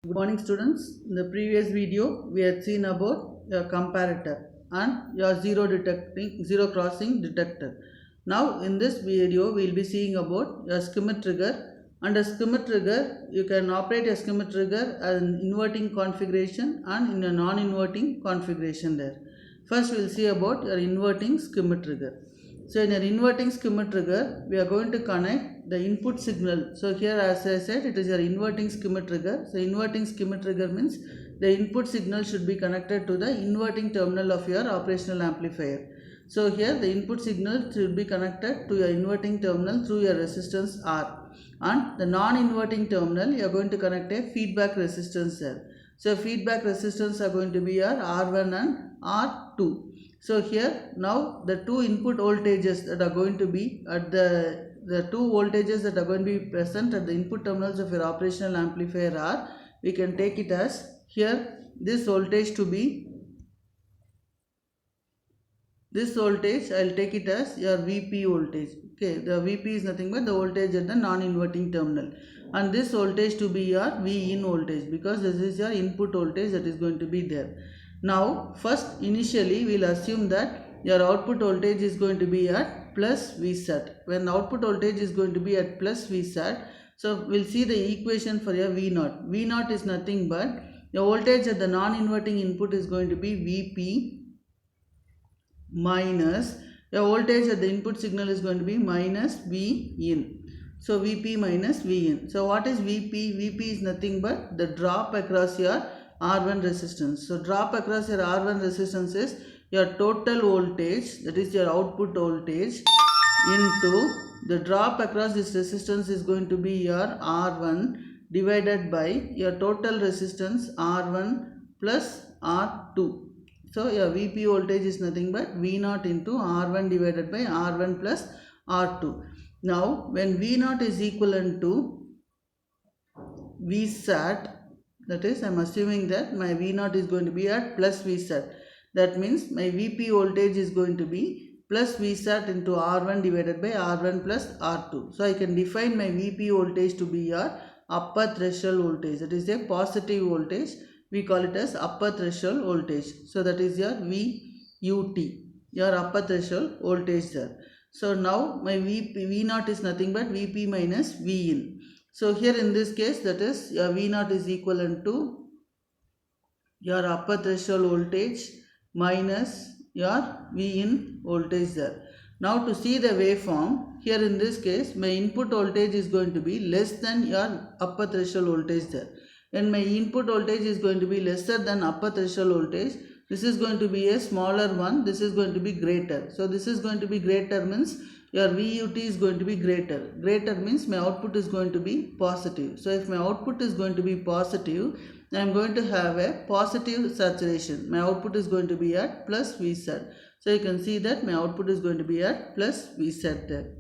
Good morning students. In the previous video we had seen about your comparator and your zero crossing detector. Now in this video we will be seeing about your skimmer trigger. Under skimmer trigger you can operate a skimmer trigger as an inverting configuration and in a non-inverting configuration there. First we will see about your inverting skimmer trigger. So in an inverting skimmer trigger, we are going to connect the input signal. So here as I said, it is your inverting skimmer trigger. So inverting skimmer trigger means the input signal should be connected to the inverting terminal of your operational amplifier. So here the input signal should be connected to your inverting terminal through your resistance R. And the non-inverting terminal, you are going to connect a feedback resistance there. So feedback resistance are going to be your R1 and R2. So here now the two input voltages that are going to be at the two voltages that are going to be present at the input terminals of your operational amplifier are, we can take it as here this voltage to be, this voltage I will take it as your VP voltage. Okay, the VP is nothing but the voltage at the non-inverting terminal, and this voltage to be your V in voltage because this is your input voltage that is going to be there. Now first initially we will assume that your output voltage is going to be at plus Vsat. When output voltage is going to be at plus Vsat, so we will see the equation for your V0. V0 is nothing but the voltage at the non-inverting input is going to be Vp minus the voltage at the input signal is going to be minus V in. So Vp minus V in. So what is Vp? Vp is nothing but the drop across your R1 resistance. So drop across your R1 resistance is your total voltage, that is your output voltage, into the drop across this resistance is going to be your R1 divided by your total resistance R1 plus R2. So your Vp voltage is nothing but V0 into R1 divided by R1 plus R2. Now when V0 is equivalent to Vsat, that is I am assuming that my V0 is going to be at plus Vsat. That means my Vp voltage is going to be plus Vsat into R1 divided by R1 plus R2. So I can define my Vp voltage to be your upper threshold voltage. That is a positive voltage. We call it as upper threshold voltage. So that is your VUT, your upper threshold voltage there. So now my V0 is nothing but Vp minus V in. So here in this case, that is your V0 is equivalent to your upper threshold voltage minus your V in voltage there. Now to see the waveform, here in this case my input voltage is going to be less than your upper threshold voltage there. When my input voltage is going to be lesser than upper threshold voltage, this is going to be a smaller one, this is going to be greater. So this is going to be greater means your VUT is going to be greater. Greater means my output is going to be positive. So if my output is going to be positive, I am going to have a positive saturation. My output is going to be at plus Vsat. So you can see that my output is going to be at plus Vsat there.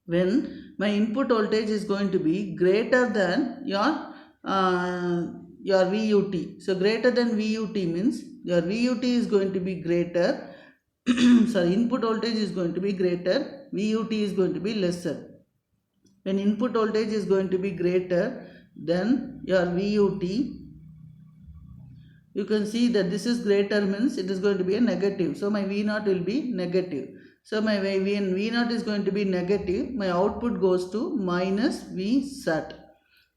When my input voltage is going to be greater than your VUT. So greater than VUT means your VUT is going to be greater. Sorry, input voltage is going to be greater, VUT is going to be lesser. When input voltage is going to be greater than your VUT, you can see that this is greater means it is going to be a negative. So my V0 will be negative. So my when V0 is going to be negative, my output goes to minus Vsat.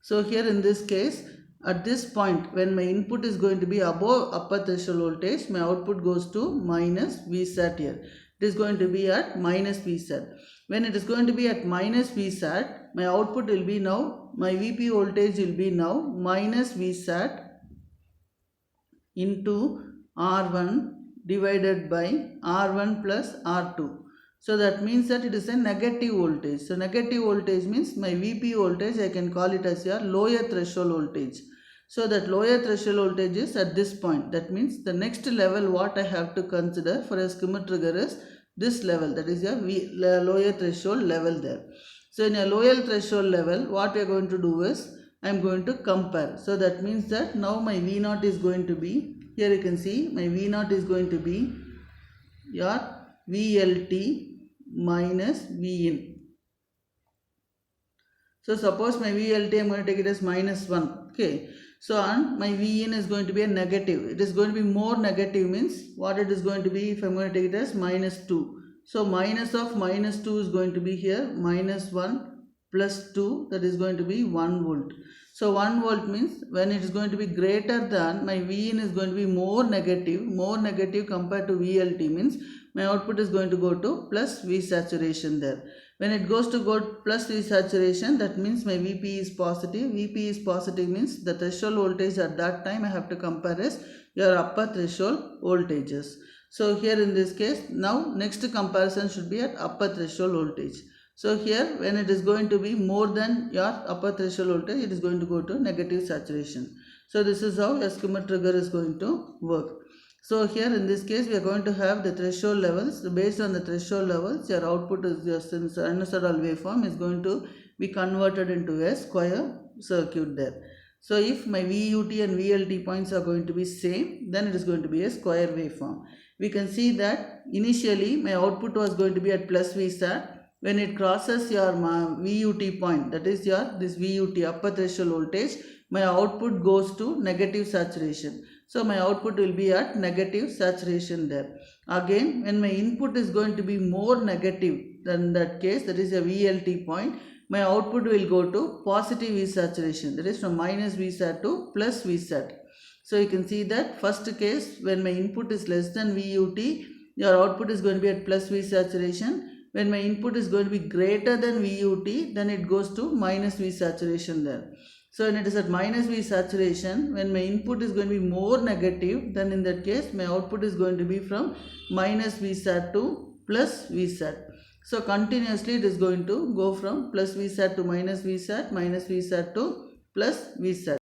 So here in this case, at this point when my input is going to be above upper threshold voltage, my output goes to minus Vsat here. It is going to be at minus Vsat. When it is going to be at minus Vsat, my output will be now, my Vp voltage will be now minus Vsat into R1 divided by R1 plus R2. So that means that it is a negative voltage. So negative voltage means my Vp voltage, I can call it as your lower threshold voltage. So that lower threshold voltage is at this point. That means the next level what I have to consider for a skimmer trigger is this level. That is your lower threshold level there. So in a lower threshold level, what we are going to do is I am going to compare. So that means that now my V0 is going to be, here you can see my V0 is going to be your VLT minus V in. So suppose my VLT I am going to take it as minus 1. Okay. So and my V in is going to be a negative. It is going to be more negative means what it is going to be if I am going to take it as minus 2. So minus of minus 2 is going to be here minus 1 plus 2, that is going to be 1 volt. So 1 volt means when it is going to be greater than, my V in is going to be more negative compared to VLT means my output is going to go to plus V saturation there. When it goes to go plus V saturation, that means my VP is positive. VP is positive means the threshold voltage at that time I have to compare is your upper threshold voltages. So here in this case, now next comparison should be at upper threshold voltage. So here when it is going to be more than your upper threshold voltage, it is going to go to negative saturation. So this is how a skimmer trigger is going to work. So here in this case we are going to have the threshold levels. Based on the threshold levels, your output is your sinusoidal waveform is going to be converted into a square circuit there. So if my VUT and VLT points are going to be same, then it is going to be a square waveform. We can see that initially my output was going to be at plus Vsat. When it crosses your VUT point, that is your this VUT upper threshold voltage, my output goes to negative saturation. So my output will be at negative saturation there. Again, when my input is going to be more negative than that case, that is a VLT point, my output will go to positive V saturation, that is from minus Vsat to plus Vsat. So you can see that first case, when my input is less than VUT, your output is going to be at plus V saturation. When my input is going to be greater than VUT, then it goes to minus V saturation there. So when it is at minus V saturation, when my input is going to be more negative, then in that case my output is going to be from minus Vsat to plus Vsat. So continuously it is going to go from plus Vsat to minus Vsat, minus Vsat to plus Vsat.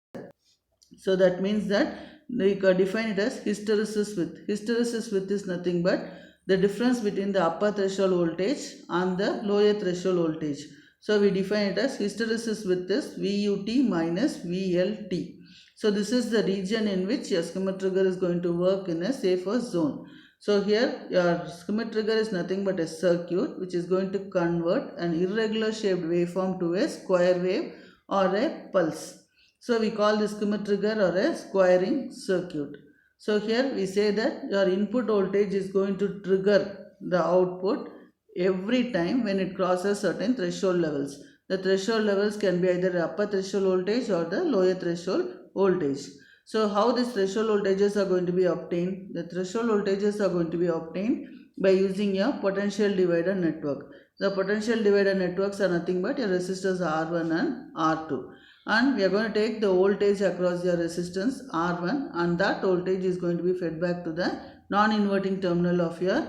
So that means that we can define it as hysteresis width. Hysteresis width is nothing but the difference between the upper threshold voltage and the lower threshold voltage. So we define it as hysteresis width is VUT minus VLT. So this is the region in which your skimmer trigger is going to work in a safer zone. So here your skimmer trigger is nothing but a circuit which is going to convert an irregular shaped waveform to a square wave or a pulse. So we call this skimmer trigger or a squaring circuit. So here we say that your input voltage is going to trigger the output every time when it crosses certain threshold levels. The threshold levels can be either upper threshold voltage or the lower threshold voltage. So how these threshold voltages are going to be obtained? The threshold voltages are going to be obtained by using your potential divider network. The potential divider networks are nothing but your resistors R1 and R2. And we are going to take the voltage across your resistance R1, and that voltage is going to be fed back to the non-inverting terminal of your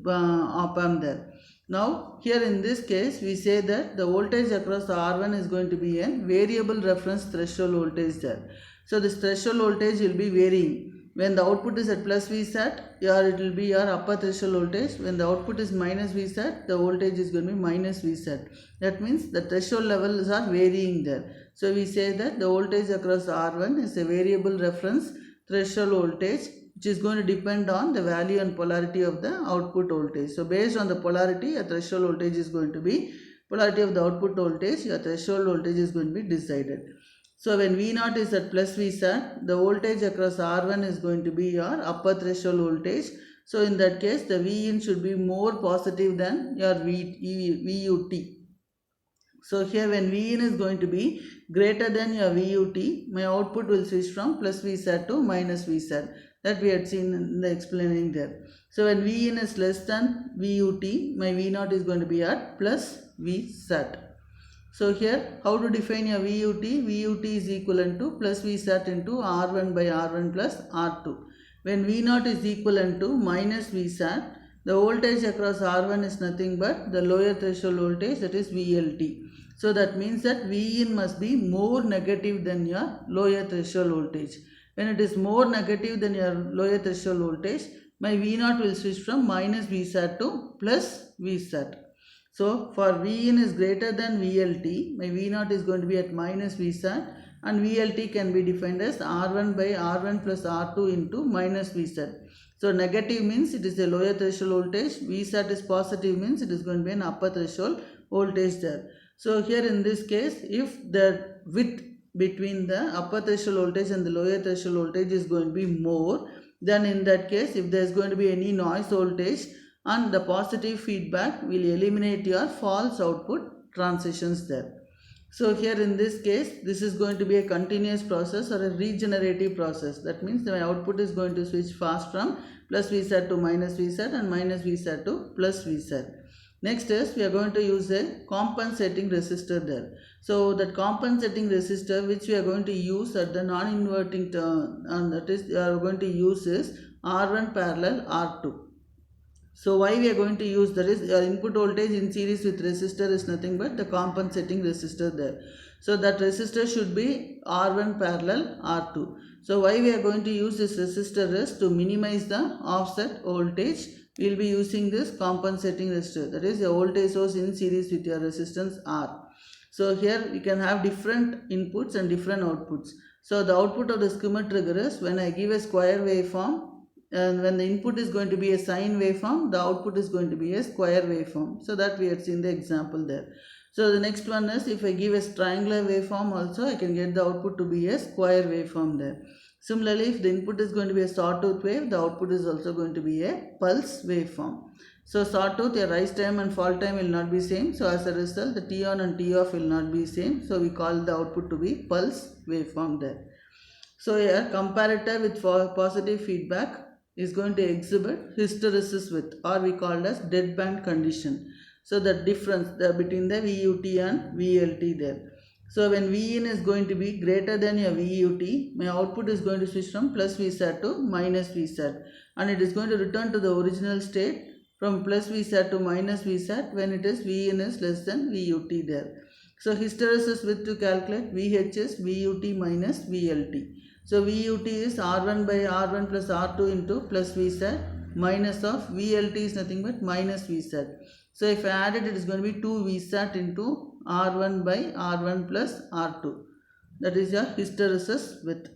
op-amp there. Now here in this case we say that the voltage across R1 is going to be a variable reference threshold voltage there. So this threshold voltage will be varying. When the output is at plus Vsat, it will be your upper threshold voltage. When the output is minus Vsat, the voltage is going to be minus Vsat. That means the threshold levels are varying there. So we say that the voltage across R1 is a variable reference threshold voltage which is going to depend on the value and polarity of the output voltage. So based on the polarity, a threshold voltage is going to be, polarity of the output voltage, your threshold voltage is going to be decided. So when V0 is at plus Vsat, the voltage across R1 is going to be your upper threshold voltage. So in that case, the Vin should be more positive than your VUT. So here when Vin is going to be greater than your VUT, my output will switch from plus Vsat to minus Vsat. That we had seen in the explaining there. So when Vin is less than VUT, my V0 is going to be at plus Vsat. So here how to define your VUT? VUT is equivalent to plus Vsat into R1 by R1 plus R2. When V0 is equivalent to minus Vsat, the voltage across R1 is nothing but the lower threshold voltage, that is VLT. So that means that Vin must be more negative than your lower threshold voltage. When it is more negative than your lower threshold voltage, my V0 will switch from minus Vsat to plus Vsat. So for Vin is greater than VLT, my V0 is going to be at minus Vsat, and VLT can be defined as R1 by R1 plus R2 into minus Vsat. So negative means it is a lower threshold voltage, Vsat is positive means it is going to be an upper threshold voltage there. So here in this case, if the width between the upper threshold voltage and the lower threshold voltage is going to be more, then in that case if there is going to be any noise voltage and the positive feedback will eliminate your false output transitions there. So here in this case, this is going to be a continuous process or a regenerative process. That means my output is going to switch fast from plus Vsat to minus Vsat and minus Vsat to plus Vsat. Next is we are going to use a compensating resistor there. So that compensating resistor which we are going to use at the non-inverting term, and that is we are going to use is R1 parallel R2. So why we are going to use that is input voltage in series with resistor is nothing but the compensating resistor there. So that resistor should be R1 parallel R2. So why we are going to use this resistor is to minimize the offset voltage. We will be using this compensating resistor, that is a voltage source in series with your resistance R. So here we can have different inputs and different outputs. So the output of the skimmer trigger is when I give a square waveform, and when the input is going to be a sine waveform, the output is going to be a square waveform. So that we have seen the example there. So the next one is if I give a triangular waveform also, I can get the output to be a square waveform there. Similarly, if the input is going to be a sawtooth wave, the output is also going to be a pulse waveform. So sawtooth, your rise time and fall time will not be same. So as a result, the T on and T off will not be same. So we call the output to be pulse waveform there. So here comparator with positive feedback is going to exhibit hysteresis with, or we call as deadband condition. So the difference between the VUT and VLT there. So when Vin is going to be greater than your VUT, my output is going to switch from plus Vsat to minus Vsat, and it is going to return to the original state from plus Vsat to minus Vsat when it is Vin is less than VUT there. So hysteresis width to calculate VH is VUT minus VLT. So VUT is R1 by R1 plus R2 into plus Vsat, minus of VLT is nothing but minus Vsat. So if I add it, it is going to be 2 Vsat into R1 by R1 plus R2. That is your hysteresis width.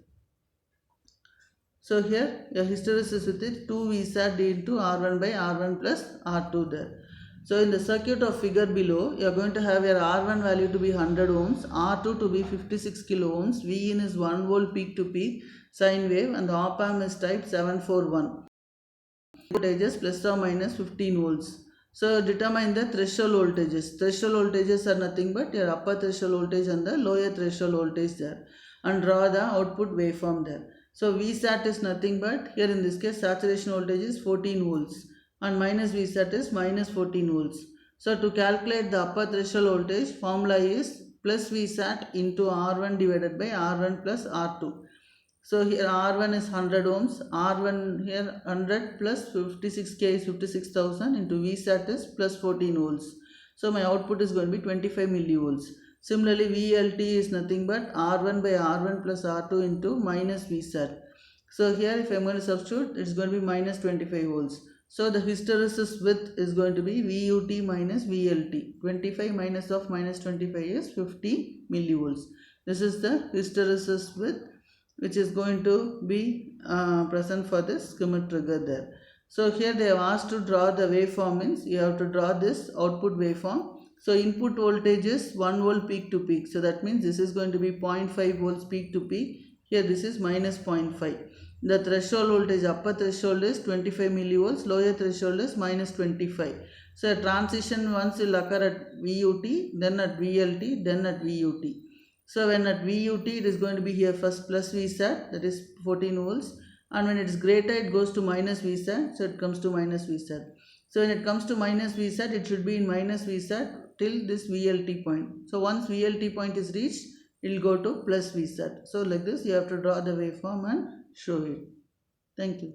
So here your hysteresis width is 2 Vsat into R1 by R1 plus R2 there. So in the circuit of figure below, you are going to have your R1 value to be 100 ohms, R2 to be 56 kilo ohms, Vin is 1 volt peak to peak sine wave, and the op amp is type 741. Voltages plus or minus 15 volts. So determine the threshold voltages. Threshold voltages are nothing but your upper threshold voltage and the lower threshold voltage there, and draw the output waveform there. So Vsat is nothing but, here in this case saturation voltage is 14 volts. And minus Vsat is minus 14 volts. So to calculate the upper threshold voltage, formula is plus Vsat into R1 divided by R1 plus R2. So here R1 is 100 ohms, R1 here 100 plus 56K is 56,000 into Vsat is plus 14 volts. So my output is going to be 25 millivolts. Similarly, VLT is nothing but R1 by R1 plus R2 into minus Vsat. So here if I am going to substitute, it is going to be minus 25 volts. So the hysteresis width is going to be VUT minus VLT. 25 minus of minus 25 is 50 millivolts. This is the hysteresis width which is going to be present for this skimmer trigger there. So here they have asked to draw the waveform, means you have to draw this output waveform. So input voltage is 1 volt peak to peak. So that means this is going to be 0.5 volts peak to peak. Here this is minus 0.5. The threshold voltage, upper threshold is 25 millivolts, lower threshold is minus 25. So a transition once will occur at VUT, then at VLT, then at VUT. So when at VUT it is going to be here first plus Vsat, that is 14 volts, and when it is greater it goes to minus Vsat, so it comes to minus Vsat. So when it comes to minus Vsat, it should be in minus Vsat till this VLT point. So once VLT point is reached, it will go to plus Vsat. So like this you have to draw the waveform and show it. Thank you.